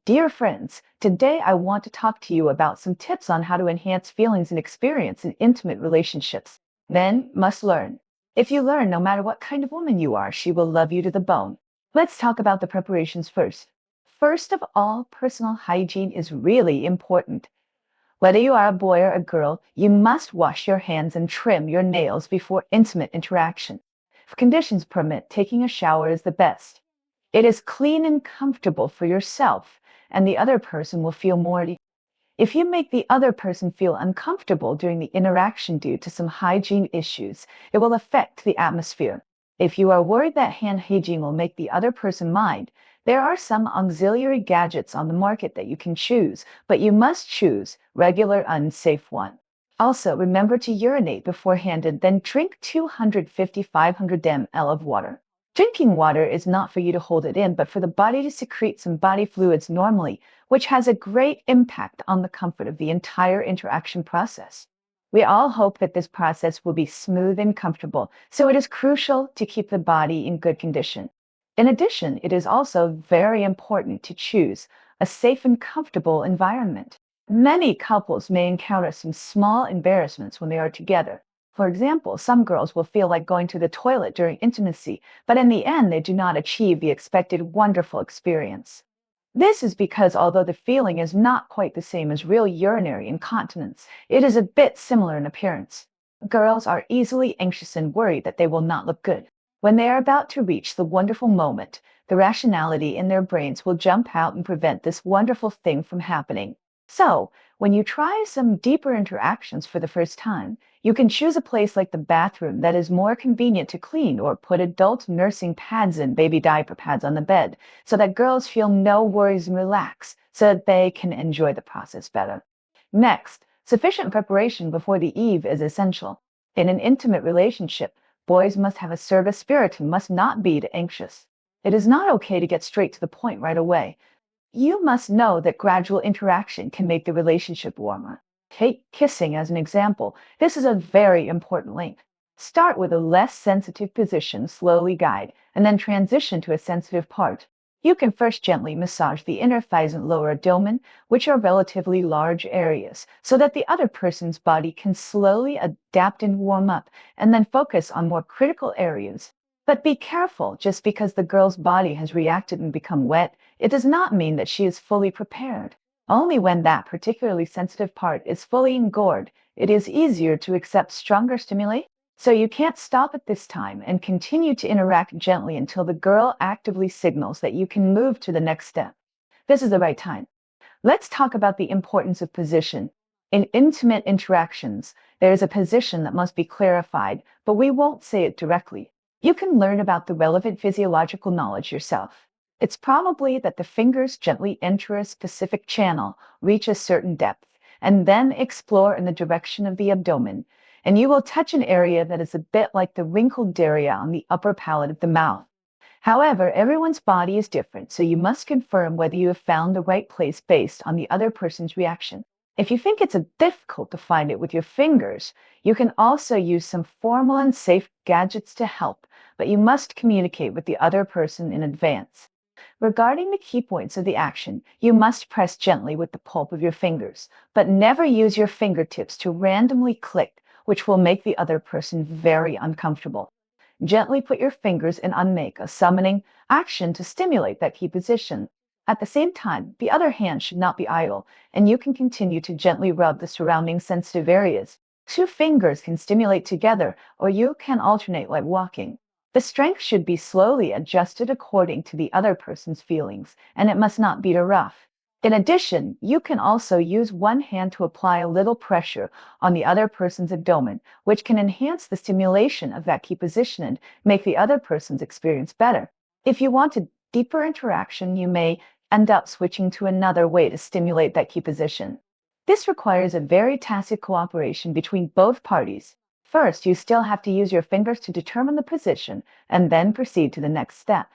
Dear friends, today I want to talk to you about some tips on how to enhance feelings and experience in intimate relationships. Men must learn. If you learn, no matter what kind of woman you are, she will love you to the bone. Let's talk about the preparations first. First of all, personal hygiene is really important. Whether you are a boy or a girl, you must wash your hands and trim your nails before intimate interaction. If conditions permit, taking a shower is the best. It is clean and comfortable for yourself, and the other person will feel more at ease. If you make the other person feel uncomfortable during the interaction due to some hygiene issues, it will affect the atmosphere. If you are worried that hand hygiene will make the other person mind, there are some auxiliary gadgets on the market that you can choose, but you must choose regular unsafe one. Also, remember to urinate beforehand and then drink 250-500 ml of water. Drinking water is not for you to hold it in, but for the body to secrete some body fluids normally, which has a great impact on the comfort of the entire interaction process. We all hope that this process will be smooth and comfortable, so it is crucial to keep the body in good condition. In addition, it is also very important to choose a safe and comfortable environment. Many couples may encounter some small embarrassments when they are together. For example, some girls will feel like going to the toilet during intimacy, but in the end, they do not achieve the expected wonderful experience. This is because although the feeling is not quite the same as real urinary incontinence, it is a bit similar in appearance. Girls are easily anxious and worried that they will not look good. When they are about to reach the wonderful moment, the rationality in their brains will jump out and prevent this wonderful thing from happening. So, when you try some deeper interactions for the first time, you can choose a place like the bathroom that is more convenient to clean, or put adult nursing pads and baby diaper pads on the bed so that girls feel no worries and relax so that they can enjoy the process better. Next, sufficient preparation before the eve is essential. In an intimate relationship, boys must have a service spirit and must not be anxious. It is not okay to get straight to the point right away. You must know that gradual interaction can make the relationship warmer. Take kissing as an example. This is a very important link. Start with a less sensitive position, slowly guide, and then transition to a sensitive part. You can first gently massage the inner thighs and lower abdomen, which are relatively large areas, so that the other person's body can slowly adapt and warm up, and then focus on more critical areas. But be careful, just because the girl's body has reacted and become wet, it does not mean that she is fully prepared. Only when that particularly sensitive part is fully engorged, it is easier to accept stronger stimuli. So you can't stop at this time and continue to interact gently until the girl actively signals that you can move to the next step. This is the right time. Let's talk about the importance of position. In intimate interactions, there is a position that must be clarified, but we won't say it directly. You can learn about the relevant physiological knowledge yourself. It's probably that the fingers gently enter a specific channel, reach a certain depth, and then explore in the direction of the abdomen, and you will touch an area that is a bit like the wrinkled area on the upper palate of the mouth. However, everyone's body is different, so you must confirm whether you have found the right place based on the other person's reaction. If you think it's difficult to find it with your fingers, you can also use some formal and safe gadgets to help, but you must communicate with the other person in advance. Regarding the key points of the action, you must press gently with the pulp of your fingers, but never use your fingertips to randomly click, which will make the other person very uncomfortable. Gently put your fingers in and make a summoning action to stimulate that key position. At the same time, the other hand should not be idle, and you can continue to gently rub the surrounding sensitive areas. Two fingers can stimulate together, or you can alternate like walking. The strength should be slowly adjusted according to the other person's feelings, and it must not be too rough. In addition, you can also use one hand to apply a little pressure on the other person's abdomen, which can enhance the stimulation of that key position and make the other person's experience better. If you want a deeper interaction, you may end up switching to another way to stimulate that key position. This requires a very tacit cooperation between both parties. First, you still have to use your fingers to determine the position and then proceed to the next step.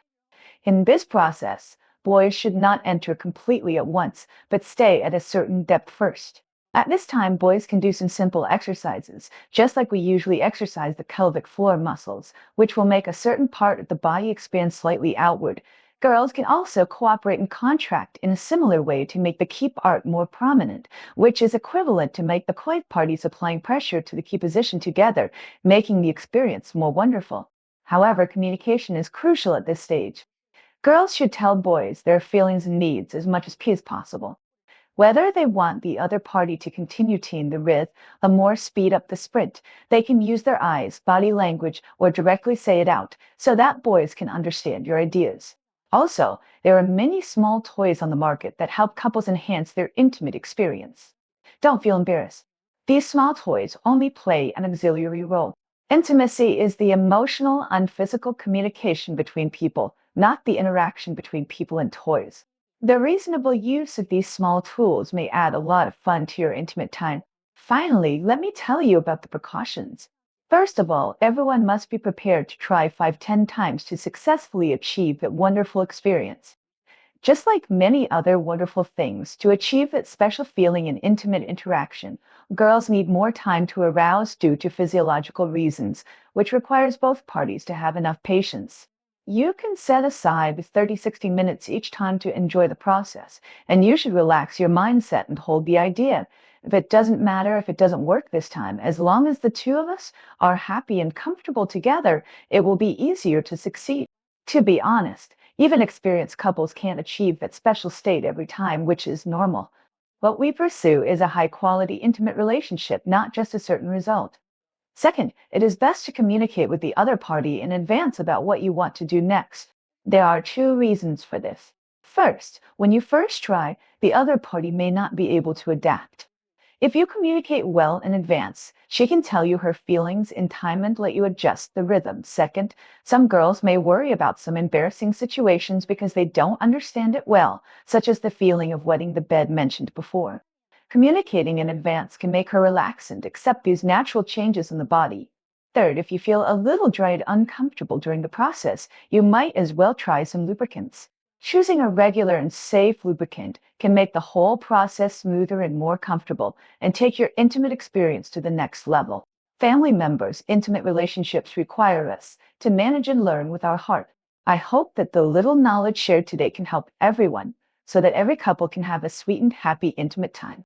In this process, boys should not enter completely at once, but stay at a certain depth first. At this time, boys can do some simple exercises, just like we usually exercise the pelvic floor muscles, which will make a certain part of the body expand slightly outward. Girls can also cooperate and contract in a similar way to make the keep art more prominent, which is equivalent to make the quiet parties applying pressure to the key position together, making the experience more wonderful. However, communication is crucial at this stage. Girls should tell boys their feelings and needs as much as possible. Whether they want the other party to continue teeing the rhythm or more speed up the sprint, they can use their eyes, body language, or directly say it out so that boys can understand your ideas. Also, there are many small toys on the market that help couples enhance their intimate experience. Don't feel embarrassed. These small toys only play an auxiliary role. Intimacy is the emotional and physical communication between people, not the interaction between people and toys. The reasonable use of these small tools may add a lot of fun to your intimate time. Finally, let me tell you about the precautions. First of all, everyone must be prepared to try 5, 10 times to successfully achieve that wonderful experience. Just like many other wonderful things, to achieve that special feeling in intimate interaction, girls need more time to arouse due to physiological reasons, which requires both parties to have enough patience. You can set aside 30, 60 minutes each time to enjoy the process, and you should relax your mindset and hold the idea. If it doesn't matter if it doesn't work this time, as long as the two of us are happy and comfortable together, it will be easier to succeed. To be honest, even experienced couples can't achieve that special state every time, which is normal. What we pursue is a high quality, intimate relationship, not just a certain result. Second, it is best to communicate with the other party in advance about what you want to do next. There are two reasons for this. First, when you first try, the other party may not be able to adapt. If you communicate well in advance, she can tell you her feelings in time and let you adjust the rhythm. Second, some girls may worry about some embarrassing situations because they don't understand it well, such as the feeling of wetting the bed mentioned before. Communicating in advance can make her relax and accept these natural changes in the body. Third, if you feel a little dry and uncomfortable during the process, you might as well try some lubricants. Choosing a regular and safe lubricant can make the whole process smoother and more comfortable and take your intimate experience to the next level. Family members' intimate relationships require us to manage and learn with our heart. I hope that the little knowledge shared today can help everyone so that every couple can have a sweet and happy intimate time.